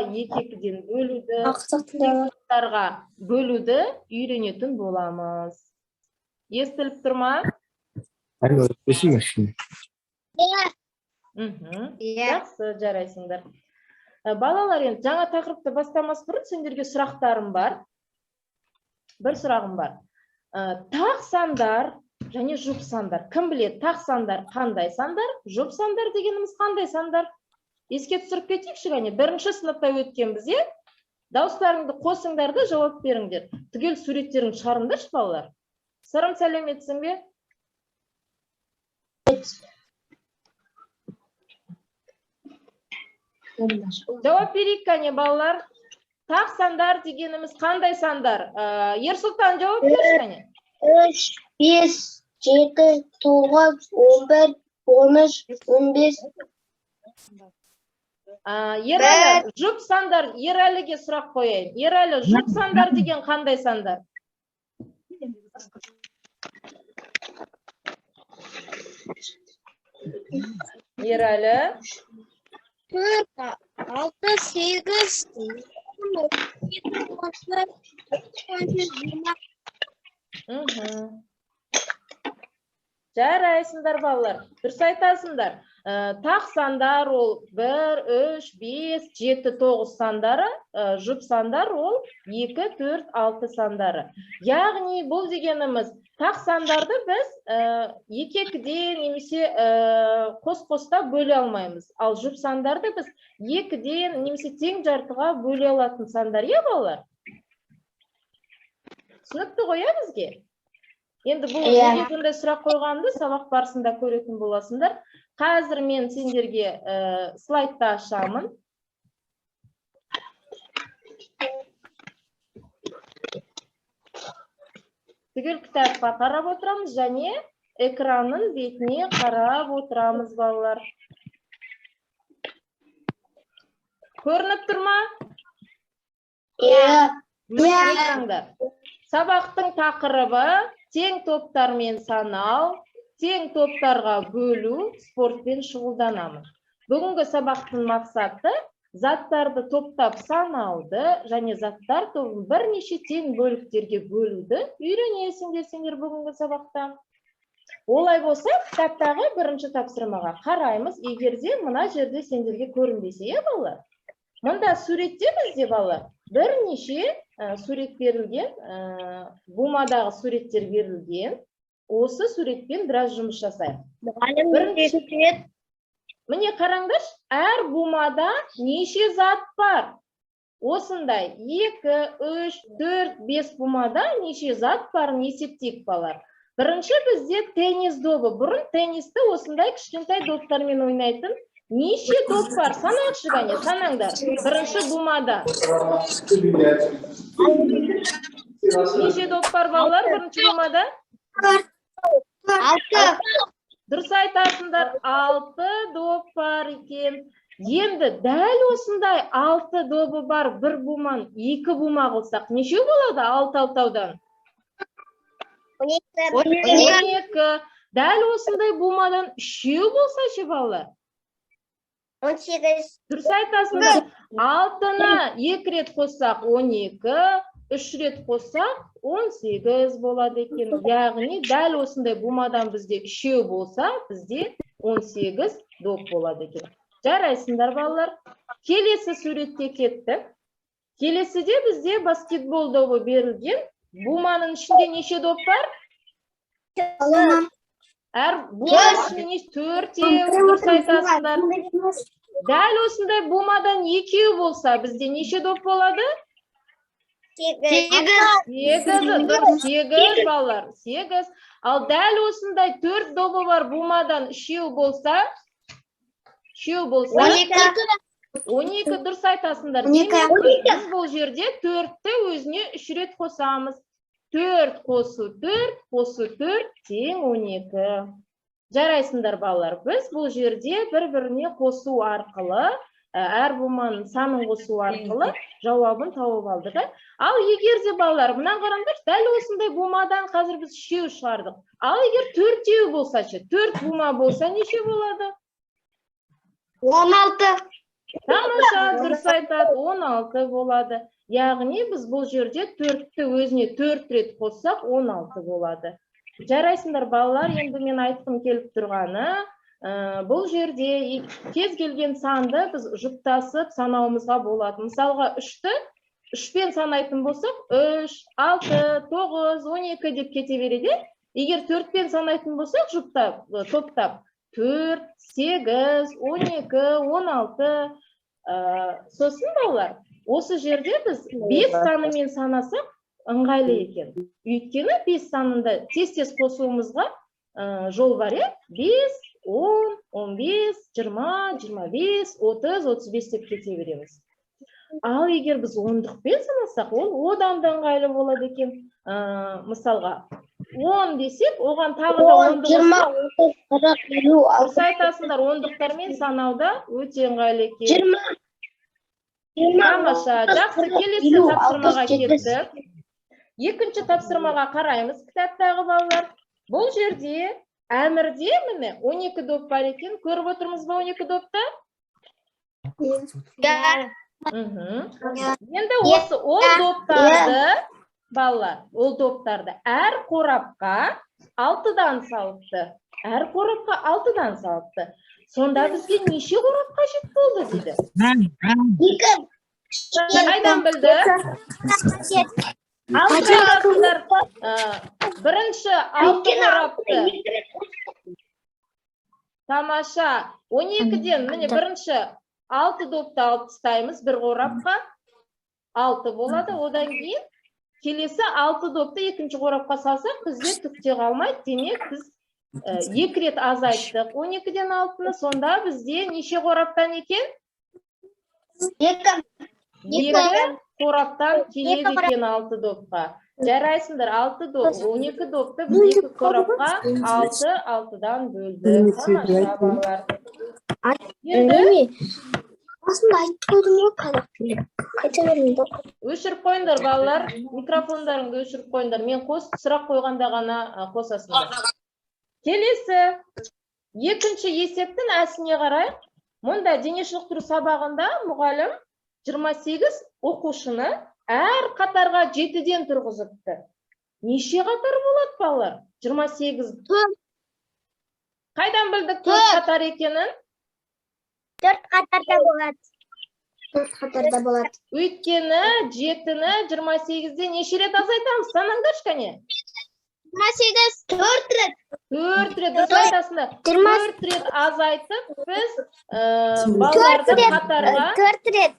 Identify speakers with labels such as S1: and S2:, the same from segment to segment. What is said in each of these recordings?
S1: екі-екіден бөлуді, топтарға бөлуді үйренетін боламыз. Естіліп тұр ма? Жақсы, жарайсыңдар. Балалар, енді жаңа тақырыпты бастамас бұрын сендерге сұрақтарым бар. Бір сұрағым бар. Тақ сандар және жұп сандар. Кім біледі, тақ сандар қандай сандар, жұп сандар дегеніміз қандай сандар? Еске түсіріп кетейікші, ғане бірінші сыныпта өткен бізде дауыстарыңды қосыңдар да жауап беріңдер. Түгел суреттерін шығарыңдаршы, балалар. Сырым, сәлеметсің бе? Жауап берейік, қане, балалар. Тақ сандар дегеніміз қандай сандар? Ерсұлтан, жауап берші, қане.
S2: 3, 5, 7, 9, 11, 13, 15.
S1: Ерәлі, жұп сандар, Ерәліге сұрақ қойайын. Ерәлі, жұп сандар деген қандай сандар? Ерәлі.
S2: 4, 6, 8, 10.
S1: Жарайсыңдар, балалар. Дұрыс айтасыңдар. Тақ сандар ол 1, 3, 5, 7, 9 сандары, жұп сандар ол 2, 4, 6 сандары. Яғни бұл дегеніміз тақ сандарды біз екі-екіден немесе қос-қоста бөле алмаймыз. Ал жұп сандарды біз екіден немесе тең жартыға бөле алатын сандар, е, балалар? Түсінікті ғой, бізге? Енді бұл негізінде сұрақ қойғанды сабақ барысында көретін боласыңдар. Қазір мен сендерге слайдты ашамын. Түгел кітапқа қарап отырамыз және экранның бетіне қарап отырамыз, балалар. Көрініп тұр ма? Иә. Сабақтың тақырыбы тең топтармен санау, тең топтарға бөлу, спортпен шұғылданамын. Бүгінгі сабақтың мақсаты заттарды топтап санауды және заттар тобын бірнеше тең бөліктерге бөлуді үйренесіңдер сендер бүгінгі сабақта. Олай болса, кітаптағы бірінші тапсырмаға қараймыз, егерде мына жерде сендерге көрінбесе, балалар. Мұнда суретте бізде, балалар, бірнеше сурет берілген, бумадағы суреттер берілген. Осы суретпен біраз жұмыс жасайық. Міне қараңдар, әр бумада неше зат бар? Осындай 2, 3, 4, 5 бумада неше зат барын есептейік, балалар. Бірінші бізде теннис добы. Бұрын теннисті осындай кішкентай доптармен ойнайтын неше доп бар? Санақшы, ғане, санаңдар. Бірінші бумада. Неше доп бар, балалар, бірінші бумада?
S2: 6.
S1: Дұрыс айтасыңдар, 6 доп бар екен. Енді дәл осындай 6 добы бар бір буман 2 бума қылсақ, неше болады 6 алтаудан? 12. Дәл осындай бумадан 3 болса ше, балалар?
S2: 18.
S1: Дұрыс айтасыңдар, 6-ны 2 рет қоссақ 12, 3 рет қоссақ 18 болады екен. Яғни дәл осындай бумадан бізде 3 болса, бізде 18 доп болады екен. Жарайсыңдар, балалар. Келесі суретте кеттік. Келесіде бізде баскетбол добы берілген. Буманың ішінде неше доп бар? Әр буманың ішінде 4, дұрыс айтасыңдар. Дәл осындай бумадан 2 болса, бізде неше доп болады? 8, балалар, 8. Ал дәл осындай 4 добы бар бумадан 3 болса, 12, дұрыс айтасыңдар. Біз бұл жерде 4-ті өзіне 3 рет қосамыз. 4 қосу 4 тең 12. Жарайсыңдар, балалар. Біз бұл жерде бір-біріне қосу арқылы, әр буманың санын қосу арқылы жауабын тауып алдық. Ал егер де, балалар, мына қараңдар, дәл осындай бумадан қазір біз 3 шығардық. Ал егер 4 болса, 4 бума болса, неше болады?
S2: 16.
S1: Тамаша, дұрыс айтады, 16 болады. Яғни біз бұл жерде 4-ті өзіне 4 рет қоссақ 16 болады. Жарайсыңдар балалар, енді мен айтқым келіп тұрғаны, бұл жерде кез келген санды біз жұптасып санауымызға болады. Мысалға 3-ті 3-пен санайтын болсақ, 3, 6, 9, 12 деп кете береді. Егер 4-пен санайтын болсақ, жұптап, топтап, 4, 8, 12, 16, сосын балалар, осы жерде біз 5 санымен санасақ ыңғайлы екен. Өйткені 5 санында тез-тез қосуымызға жол бар, 5, 10, 15, 20, 25, 30, 35 деп кете береміз. Ал егер біз 10-дықпен санасақ, ол одан да ыңғайлы болады екен. Мысалға, 10 десек, оған тағы да 10-дық. Дұрыс айтасыңдар, 10-дықтармен санауда өте ыңғайлы екен. Тамаша, жақсы, келесі тапсырмаға кеттік. Екінші тапсырмаға қараймыз кітаптағы балалар. Бұл жерде әмірде міне 12 доп бар екен. Көріп отырмыз ба 12 допты? Енді осы ол доптарды, балалар, ол доптарды әр қорапқа 6-дан салыпты. Әр қорапқа 6-дан салыпты. Сонда бізге неше қорап қажет болды дейді?
S2: 2.
S1: Қайдан білді? Бірінші 6 қорапты. Тамаша. 12-ден міне бірінші 6 допты алып тастаймыз бір қорапқа. 6 болады. Одан кейін келесі 6 допты екінші қорапқа салсақ, бізде түкте қалмайды. Демек, біз 2 рет азайттық. 12-ден 6-ны, сонда бізде неше қораптан екен? 2 қораптан келеді екен 6 допқа. Жарайсыңдар, 6 доп, 12 допты біз 2 қорапқа 6-6-дан бөлді. Тамаша балалар. Енді өшіріп қойыңдар балалар, микрофондарыңды өшіріп қойыңдар. Мен сұрақ қойғанда ғана қосасыңдар. Келесі, екінші есептің әсіне қарайық. Мұнда дене шынықтыру сабағында мұғалім 28 оқушыны әр қатарға 7-ден тұрғызыпты. Неше қатар болады балалар? 28. Қайдан білдік 4 қатар екенін?
S2: 4 қатарда болады. 4 қатарда болады.
S1: Өйткені 7-ні 28-де неше рет азайтамыз? Санаңдаршы кәне?
S2: 28 4 рет.
S1: 4 рет азайтасында. 4 рет азайтып, біз балаларды қатарға
S2: 4 рет.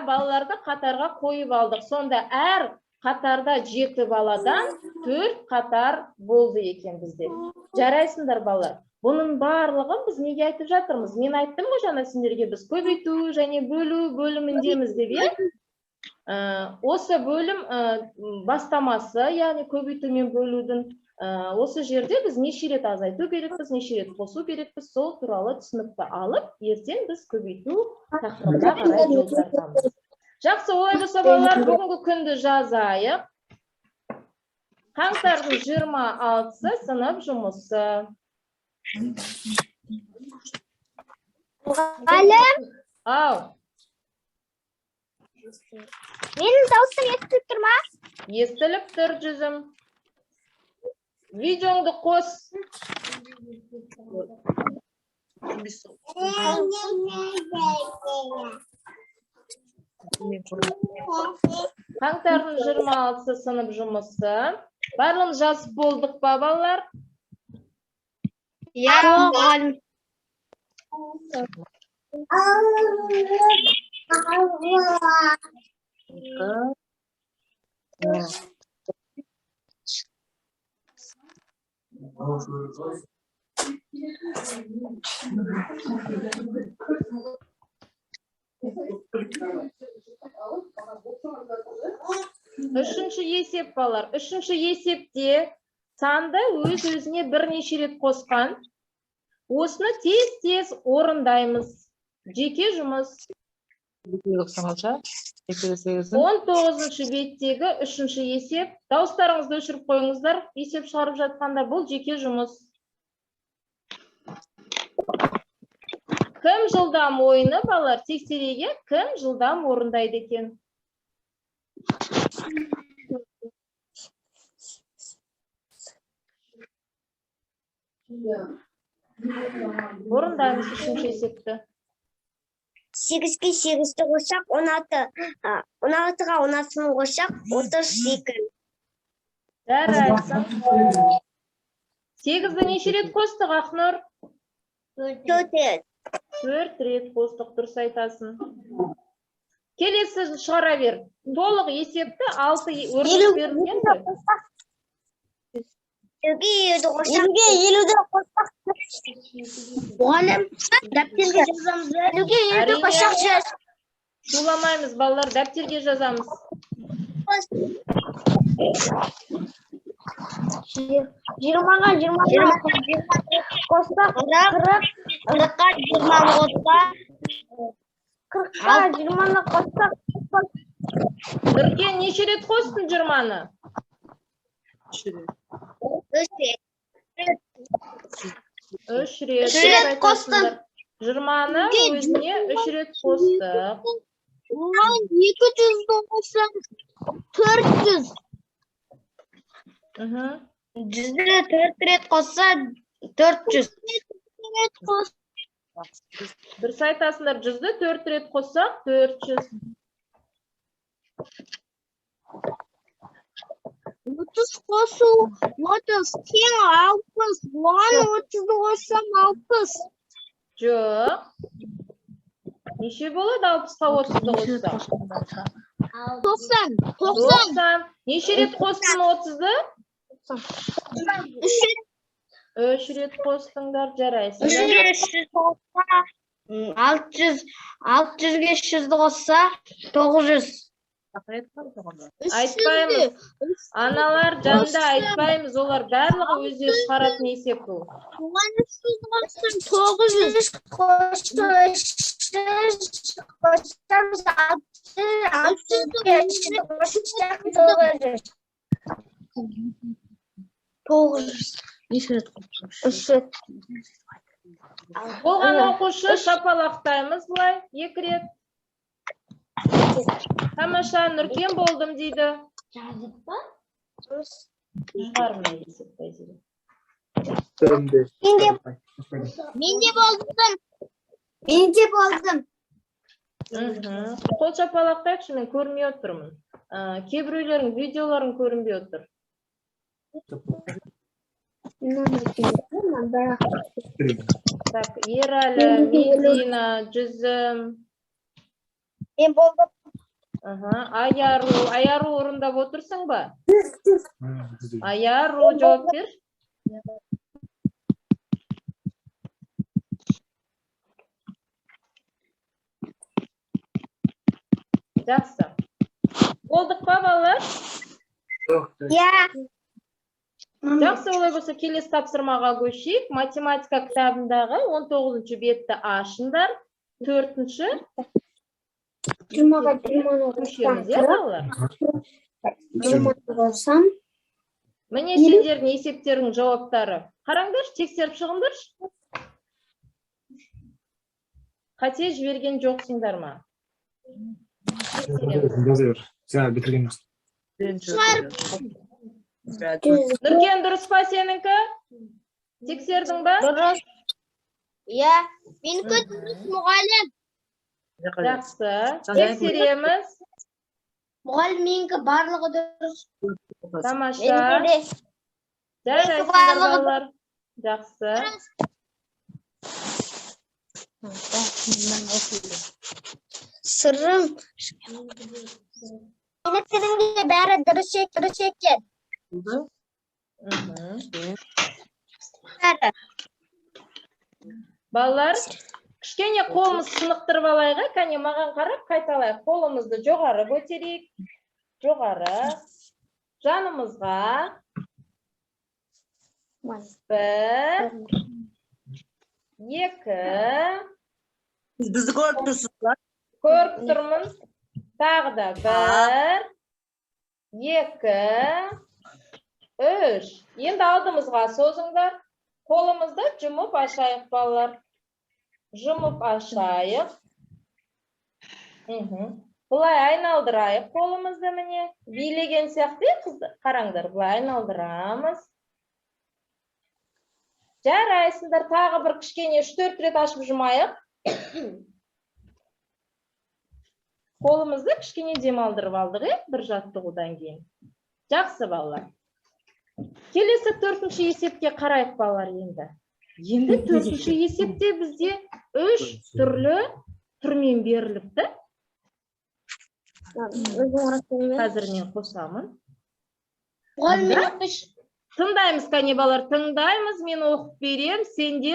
S1: балаларды қатарға қойып алдық. Сонда әр қатарда 7 баладан 4 қатар болды екен бізде. Жарайсыңдар балалар. Бұның барлығын біз неге айтып жатырмыз? Мен айттым ғой жаңа сендерге, біз көбейту және бөлу бөліміндеміз деп. Осы бөлім бастамасы, яғни көбейту мен бөлудің осы жерде біз неше рет азайту керекпіз, неше рет қосу керекпіз, сол туралы түсінікті алып, ертең біз көбейту тақырыбына қарай жол тартамыз. Жақсы, олай болса балалар, бүгінгі күнді жазайық. Қаңтардың 26-сы сынып жұмысы.
S2: Мұғалім,
S1: Ау,
S2: менің дауысым естіліп тұр ма?
S1: естіліп тұр жүзім. Видеоңды қос. Қаңтардың 26-сы сынып жұмысы. Барлығын жазып болдық па, балалар?
S2: Мұғалім.
S1: Үшінші есеп балар. Үшінші есепте санды өз-өзіне бірнеше рет қосқан. Осыны тез-тез орындаймыз. Жеке жұмыс. 19-шы беттегі үшінші есеп. Дауыстарыңызды өшіріп қойыңыздар. Есеп шығарып жатқанда бұл жеке жұмыс. Кім жылдам ойыны балалар тексереге кім жылдам орындайды екен? Орындаймыз үшінші есепті.
S2: 8-ге 8-ті қоссақ, 16-ға 16-ны қоссақ, 32.
S1: Жарайсың. 8-ді неше рет қостық, Ақнұр?
S2: 4 рет.
S1: 4 рет қостық, дұрыс айтасың. Келесі шығара бер. Толық есепті 6 өрнек берілген бе?
S2: 7-ге 50-ді қоссақ. Мұғалім, дәптерге жазамыз. 7-ге 50-ді қоссақ жаз.
S1: Шуламаймыз, балалар, дәптерге жазамыз.
S2: 20-ға 20 қоссақ, 40-қа 20 қоссақ, 40-қа 20-ны қоссақ,
S1: Нұркен, неше рет қостың 20-ны? 3 рет қостың. 20-ны өзіне 3 рет қостық.
S2: 200-ді қоссақ, 400. 100-ді 4 рет қосса, 400.
S1: Дұрыс айтасыңдар, 100-ді 4 рет қоссақ, 400.
S2: 30 қосу, 30 тең 60. Оған 30-ды қоссам 60.
S1: Жоқ. Неше болады 60-қа 30-ды қоссақ?
S2: 90.
S1: 90. Неше рет қостың 30-ды? 3 рет қостыңдар, жарайсың.
S2: 600-ге 100-ді қосса, 900.
S1: Айтпаймыз. Аналар жанында айтпаймыз, олар барлығы өздері шығаратын есеп бұл.
S2: 900
S1: Болған оқушы шапалақтаймыз бұлай, 2 рет. Тамаша, Нұркен болдым дейді. Шығармай есеп бәйзері.
S2: Мен де болдым.
S1: Қол шапалақтайықшы, мен көрмей отырмын. Кейбіреулердің видеоларын көрінбей отыр. Так, Ералы, Медина, Жүзім.
S2: Мен болдым.
S1: Аяру орындап отырсың ба? Аяру жауап бер. Жақсы. Болдық па, балалар? Жақсы, олай болса келесі тапсырмаға көшейік. Математика кітабындағы 19-шы бетті ашыңдар. 4-ші.
S2: 20-ға 20-ны
S1: көшеміз, е, балалар?
S2: 20-ны қоссам.
S1: Міне сендердің есептердің жауаптары. Қараңдаршы, тексеріп шығыңдаршы. Қате жіберген жоқсыңдар ма? Нұркен, дұрыс па сеніңкі? Тексердің ба?
S2: Дұрыс. Иә, менікі дұрыс, мұғалім.
S1: Жақсы. Тексереміз.
S2: Мұғалім, менікі барлығы дұрыс.
S1: Тамаша. Жарайсыңдар, балалар. Жақсы.
S2: Сырым. Меніктеріңге бәрі дұрыс екен.
S1: Балалар, кішкене қолымыз сынықтырып алайға, кәне маған қарап қайталайық. Қолымызды жоғары көтерейік. Жоғары. Жанымызға. 1, 2.
S3: Бізді көріп тұрсыз ба?
S1: Көріп тұрмын. Тағы да 1, 2, 3. Енді алдымызға созыңдар. Қолымызды жұмып ашайық, балалар. Жұмып ашайық. Бұлай айналдырайық қолымызды міне. Билеген сияқты, қараңдар, бұлай айналдырамыз. Жарайсыңдар, тағы бір кішкене 3-4 рет ашып жұмайық. Қолымызды кішкене демалдырып алдық, бір жаттығудан кейін. Жақсы балалар. Келесі 4-ші есепке қарайық балалар енді. Енді 4-ші есепте бізде 3 түрлі түрмен беріліпті. Қазір мен қосамын. Тыңдаймыз, кәне балалар, тыңдаймыз, мен оқып берем, сендер